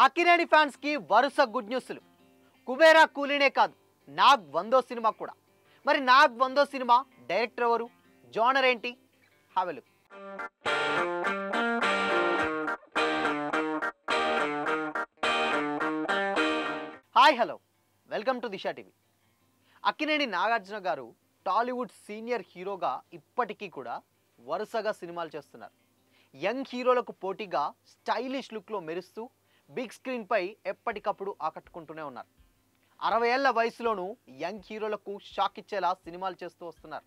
Akkineni fans కి వరుస good న్యూస్లు. కుబేరా కూలీనే కాదు, నాగ్ 100వ సినిమా కూడా. మరి నాగ్ 100వ సినిమా డైరెక్టర్ ఎవరు, జోనర్ ఏంటి? Have a look. Hi hello, welcome to Disha TV. Akkineni Nagarjuna గారు టాలీవుడ్ సీనియర్ హీరోగా ఇప్పటికీ కూడా వరుసగా సినిమాలు చేస్తున్నారు. యంగ్ హీరోలకు పోటీగా స్టైలిష్ లుక్లో మెరుస్తూ బిగ్ స్క్రీన్పై ఎప్పటికప్పుడు ఆకట్టుకుంటూనే ఉన్నారు. 60 ఏళ్ల వయసులోనూ యంగ్ హీరోలకు షాక్ ఇచ్చేలా సినిమాలు చేస్తూ వస్తున్నారు.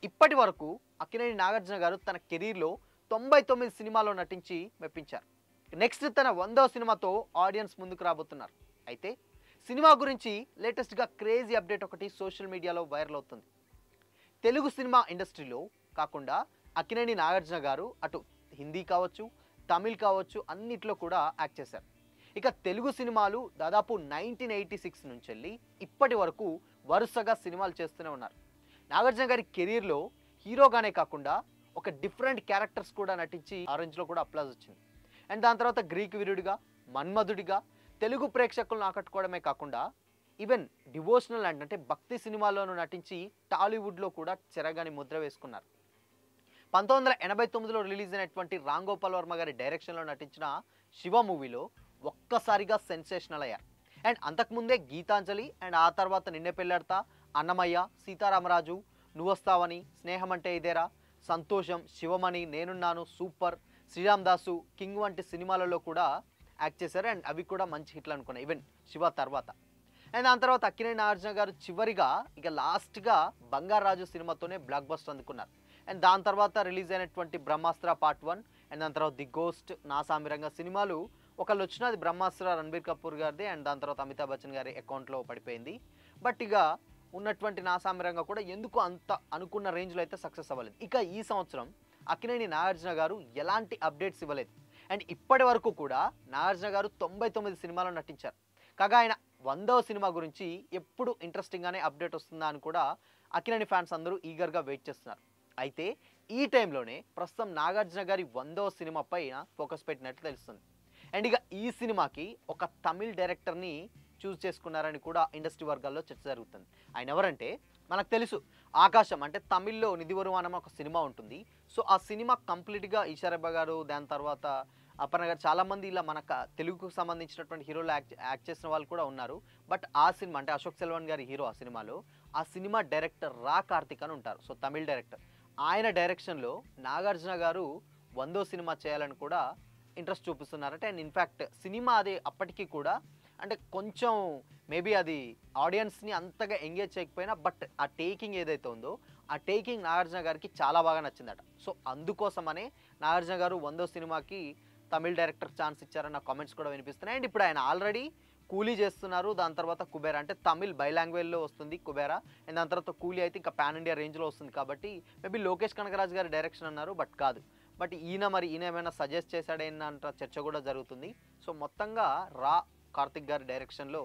ఇప్పటి వరకు అక్కినేని నాగార్జున గారు తన కెరీర్లో 99 సినిమాల్లో నటించి మెప్పించారు. నెక్స్ట్ తన 100వ సినిమాతో ఆడియన్స్ ముందుకు రాబోతున్నారు. అయితే సినిమా గురించి లేటెస్ట్గా క్రేజీ అప్డేట్ ఒకటి సోషల్ మీడియాలో వైరల్ అవుతుంది. తెలుగు సినిమా ఇండస్ట్రీలో కాకుండా అక్కినేని నాగార్జున గారు అటు హిందీ కావచ్చు, తమిళ్ కావచ్చు, అన్నిట్లో కూడా యాక్ట్ చేశారు. ఇక తెలుగు సినిమాలు దాదాపు 1986 నుంచి వెళ్ళి ఇప్పటి వరకు వరుసగా సినిమాలు చేస్తూనే ఉన్నారు. నాగార్జున గారి కెరీర్లో హీరోగానే కాకుండా ఒక డిఫరెంట్ క్యారెక్టర్స్ కూడా నటించి ఆ రేంజ్లో కూడా అప్లాజ్ వచ్చింది. అండ్ దాని తర్వాత గ్రీక్ వీరుడిగా, మన్మధుడిగా తెలుగు ప్రేక్షకులను ఆకట్టుకోవడమే కాకుండా ఈవెన్ డివోషనల్ అంటే భక్తి సినిమాల్లోనూ నటించి టాలీవుడ్లో కూడా చెరగాని ముద్ర వేసుకున్నారు. 1989లో రిలీజ్ అయినటువంటి రామ్ గోపాల్ వర్మ గారి డైరెక్షన్లో నటించిన శివ మూవీలో ఒక్కసారిగా సెన్సేషనల్ అయ్యారు. అండ్ అంతకుముందే గీతాంజలి, అండ్ ఆ తర్వాత నిన్నే పెళ్ళాడతా, అన్నమయ్య, సీతారామరాజు, నువ్వొస్తావని, స్నేహం అంటే ఇదేరా, సంతోషం, శివమణి, నేనున్నాను, సూపర్, శ్రీరామ్ దాసు, కింగ్ వంటి సినిమాలలో కూడా యాక్ట్ చేశారు. అండ్ అవి కూడా మంచి హిట్లు అనుకున్నాయి ఈవెన్ శివ తర్వాత. అండ్ దాని తర్వాత అక్కినేని నాగార్జున గారు చివరిగా ఇక లాస్ట్గా బంగారాజు సినిమాతోనే బ్లాక్ బస్టర్ అందుకున్నారు. అండ్ దాని తర్వాత రిలీజ్ అయినటువంటి బ్రహ్మాస్త్ర పార్ట్ 1, అండ్ దాని తర్వాత ది గోస్ట్, నా సామిరంగా సినిమాలు ఒకళ్ళు వచ్చిన అది బ్రహ్మాస్త్ర రణబీర్ కపూర్ గారిది, అండ్ దాని తర్వాత అమితాబ్ బచ్చన్ గారి అకౌంట్లో పడిపోయింది. బట్ ఇక ఉన్నటువంటి నా సామిరంగా కూడా ఎందుకు అంత అనుకున్న రేంజ్లో అయితే సక్సెస్ అవ్వలేదు. ఇక ఈ సంవత్సరం అక్కినేని నాగార్జున గారు ఎలాంటి అప్డేట్స్ ఇవ్వలేదు. అండ్ ఇప్పటి వరకు కూడా నాగార్జున గారు 99 సినిమాల్లో నటించారు. కాగా ఆయన 100వ సినిమా గురించి ఎప్పుడు ఇంట్రెస్టింగ్గానే అప్డేట్ వస్తుందా అని కూడా అక్కినేని ఫ్యాన్స్ అందరూ ఈగర్గా వెయిట్ చేస్తున్నారు. అయితే ఈ టైంలోనే ప్రస్తుతం నాగార్జున గారి 100వ సినిమా పైన ఫోకస్ పెట్టినట్లు తెలుస్తుంది. అండ్ ఇక ఈ సినిమాకి ఒక తమిళ్ డైరెక్టర్ని చూస్ చేసుకున్నారని కూడా ఇండస్ట్రీ వర్గాల్లో చర్చ జరుగుతుంది. ఆయన ఎవరంటే మనకు తెలుసు, ఆకాశం అంటే తమిళ్లో నిధి వరుమానం ఒక సినిమా ఉంటుంది. సో ఆ సినిమా కంప్లీట్గా ఈశ్వరబ్బ గారు, దాని తర్వాత అపర్ణ గారు, చాలామంది ఇలా మనకు తెలుగుకు సంబంధించినటువంటి హీరోలు యాక్ట్ చేసిన వాళ్ళు కూడా ఉన్నారు. బట్ ఆ సినిమా అంటే అశోక్ సెల్వన్ గారి హీరో ఆ సినిమాలో, ఆ సినిమా డైరెక్టర్ రా కార్తిక్ అని ఉంటారు. సో తమిళ్ డైరెక్టర్, ఆయన డైరెక్షన్లో నాగార్జున గారు 100వ సినిమా చేయాలని కూడా ఇంట్రెస్ట్ చూపిస్తున్నారంటే. అండ్ ఇన్ఫ్యాక్ట్ సినిమా అది అప్పటికీ కూడా అంటే కొంచెం మేబీ అది ఆడియన్స్ని అంతగా ఎంగేజ్ చేయకపోయినా, బట్ ఆ టేకింగ్ ఏదైతే ఉందో ఆ టేకింగ్ నాగార్జున గారికి చాలా బాగా నచ్చిందట. సో అందుకోసమనే నాగార్జున గారు 100వ సినిమాకి తమిళ్ డైరెక్టర్ ఛాన్స్ ఇచ్చారన్న కామెంట్స్ కూడా వినిపిస్తున్నాయి. అండ్ ఇప్పుడు ఆయన ఆల్రెడీ కూలీ చేస్తున్నారు. దాని తర్వాత కుబేరా అంటే తమిళ్ బై లాంగ్వేజ్లో వస్తుంది కుబేరా. అండ్ దాని తర్వాత కూలీ అయితే ఇంకా పాన్ ఇండియా రేంజ్లో వస్తుంది. కాబట్టి మేబీ లోకేష్ కనకరాజ్ గారి డైరెక్షన్ అన్నారు, బట్ కాదు. బట్ ఈయన ఏమైనా సజెస్ట్ చేశాడేనంట చర్చ కూడా జరుగుతుంది. సో మొత్తంగా రా కార్తిక్ గారి డైరెక్షన్లో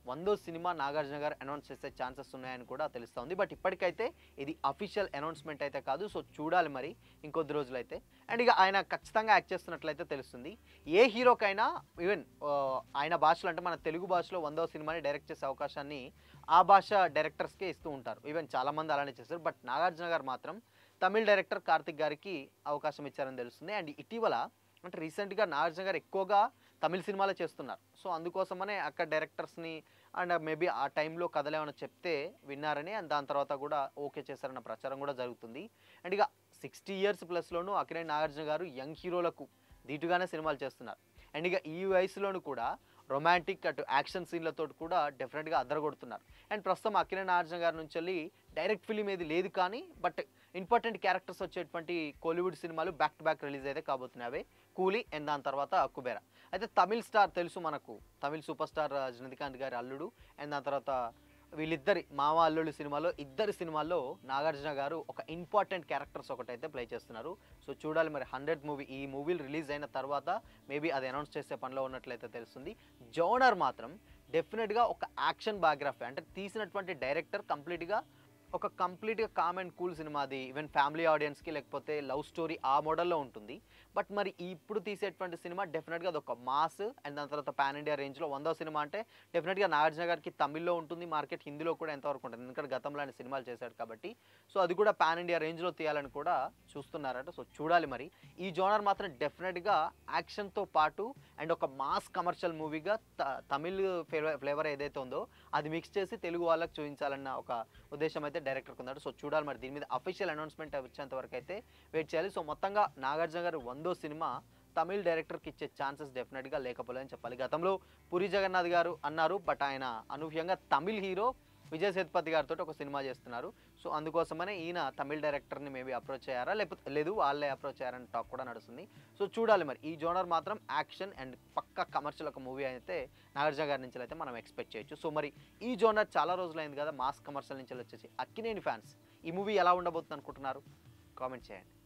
100వ సినిమా నాగార్జున గారు అనౌన్స్ చేసే ఛాన్సెస్ ఉన్నాయని కూడా తెలుస్తుంది. బట్ ఇప్పటికైతే ఇది అఫీషియల్ అనౌన్స్మెంట్ అయితే కాదు. సో చూడాలి మరి ఇంకొద్ది రోజులైతే. అండ్ ఇక ఆయన ఖచ్చితంగా యాక్ట్ చేస్తున్నట్లయితే తెలుస్తుంది. ఏ హీరోకైనా ఈవెన్ ఆయన భాషలో అంటే మన తెలుగు భాషలో 100వ సినిమాని డైరెక్ట్ చేసే అవకాశాన్ని ఆ భాష డైరెక్టర్స్కే ఇస్తూ ఉంటారు. ఈవెన్ చాలామంది అలానే చేస్తారు. బట్ నాగార్జున గారు మాత్రం తమిళ్ డైరెక్టర్ కార్తిక్ గారికి అవకాశం ఇచ్చారని తెలుస్తుంది. అండ్ ఇటీవల అంటే రీసెంట్గా నాగార్జున గారు ఎక్కువగా తమిళ సినిమాలే చేస్తున్నారు. సో అందుకోసమనే అక్కడ డైరెక్టర్స్ని అండ్ మేబీ ఆ టైంలో కథలు ఏమైనా చెప్తే విన్నారని, అండ్ దాని తర్వాత కూడా ఓకే చేశారన్న ప్రచారం కూడా జరుగుతుంది. అండ్ ఇక 60 ఇయర్స్ ప్లస్లోనూ అక్కినేని నాగార్జున గారు యంగ్ హీరోలకు ధీటుగానే సినిమాలు చేస్తున్నారు. అండ్ ఇక ఈ వయసులోనూ కూడా రొమాంటిక్ అటు యాక్షన్ సీన్లతో కూడా డెఫినెట్గా అద్దరగొడుతున్నారు. అండ్ ప్రస్తుతం అక్కినేని నాగార్జున గారి నుంచి వెళ్ళి డైరెక్ట్ ఫిలిం ఏది లేదు, కానీ బట్ ఇంపార్టెంట్ క్యారెక్టర్స్ వచ్చేటువంటి కోలీవుడ్ సినిమాలు బ్యాక్ టు బ్యాక్ రిలీజ్ అయితే కాబోతున్నాయి. అవే కూలీ అండ్ దాని తర్వాత కుబేరా. అయితే తమిళ్ స్టార్ తెలుసు మనకు, తమిళ్ సూపర్ స్టార్ రజనీకాంత్ గారి అల్లుడు, అండ్ దాని తర్వాత వీళ్ళిద్దరి మామ అల్లుడు సినిమాలో ఇద్దరి సినిమాల్లో నాగార్జున గారు ఒక ఇంపార్టెంట్ క్యారెక్టర్స్ ఒకటైతే ప్లే చేస్తున్నారు. సో చూడాలి మరి 100th మూవీ ఈ మూవీలు రిలీజ్ అయిన తర్వాత మేబీ అది అనౌన్స్ చేసే పనిలో ఉన్నట్లయితే తెలుస్తుంది. జోనర్ మాత్రం డెఫినెట్గా ఒక యాక్షన్ బయోగ్రఫీ అంటే తీసినటువంటి డైరెక్టర్ కంప్లీట్గా ఒక కంప్లీట్‌గా కామ్ అండ్ కూల్ సినిమా అది. ఈవెన్ ఫ్యామిలీ ఆడియన్స్‌కి లేకపోతే లవ్ స్టోరీ ఆ మోడల్‌లో ఉంటుంది. బట్ మరి ఇప్పుడు తీసేటువంటి సినిమా డెఫినిట్‌గా అదొక మాస్ అండ్ దాని తర్వాత పాన్ ఇండియా రేంజ్‌లో 100వ సినిమా అంటే డెఫినిట్‌గా నాగార్జున గారికి తమిళ్‌లో ఉంటుంది. మార్కెట్ హిందీలో కూడా ఎంతవరకు ఉంటుంది. ఎందుకంటే గతంలో ఆయన సినిమాలు చేశాడు కాబట్టి. సో అది కూడా పాన్ ఇండియా రేంజ్‌లో తీయాలని కూడా చూస్తున్నారట. సో చూడాలి మరి. ఈ జోనర్ మాత్రం డెఫినిట్‌గా యాక్షన్‌తో పాటు అండ్ ఒక మాస్ కమర్షియల్ మూవీగా తమిళ్ ఫ్లేవర్ ఏదైతే ఉందో అది మిక్స్ చేసి తెలుగు వాళ్ళకి చూపించాలన్న ఒక ఉద్దేశం అయితే డైరెక్టర్‌కి ఉందట. సో చూడాలి మరి దీని మీద అఫీషియల్ అనౌన్స్‌మెంట్ వచ్చేంత వరకు అయితే వెయిట్ చేయాలి. సో మొత్తంగా నాగార్జున గారు 100వ సినిమా తమిళ్ డైరెక్టర్‌కి ఇచ్చే ఛాన్సెస్ డెఫినిట్‌గా లేకపోలేదని చెప్పాలి. గతంలో పూరి జగన్నాథ్ గారు అన్నారు. బట్ ఆయన అనూహ్యంగా తమిళ్ హీరో విజయ్ సేతుపతి గారితోటి ఒక సినిమా చేస్తున్నారు. సో అందుకోసమనే ఈయన తమిళ్ డైరెక్టర్‌ని మేబీ అప్రోచ్ అయ్యారా? లేకపోతే లేదు వాళ్ళే అప్రోచ్ అయ్యారని టాక్ కూడా నడుస్తుంది. సో చూడాలి మరి. ఈ జోనర్ మాత్రం యాక్షన్ అండ్ పక్కా కమర్షియల్ ఒక మూవీ అయితే నాగార్జున గారి నుంచి అయితే మనం ఎక్స్‌పెక్ట్ చేయొచ్చు. సో మరి ఈ జోనర్ చాలా రోజులైంది కదా మాస్ కమర్షియల్ నుంచి వచ్చేసి. అక్కినేని ఫ్యాన్స్ ఈ మూవీ ఎలా ఉండబోతుంది అనుకుంటున్నారు? కామెంట్ చేయండి.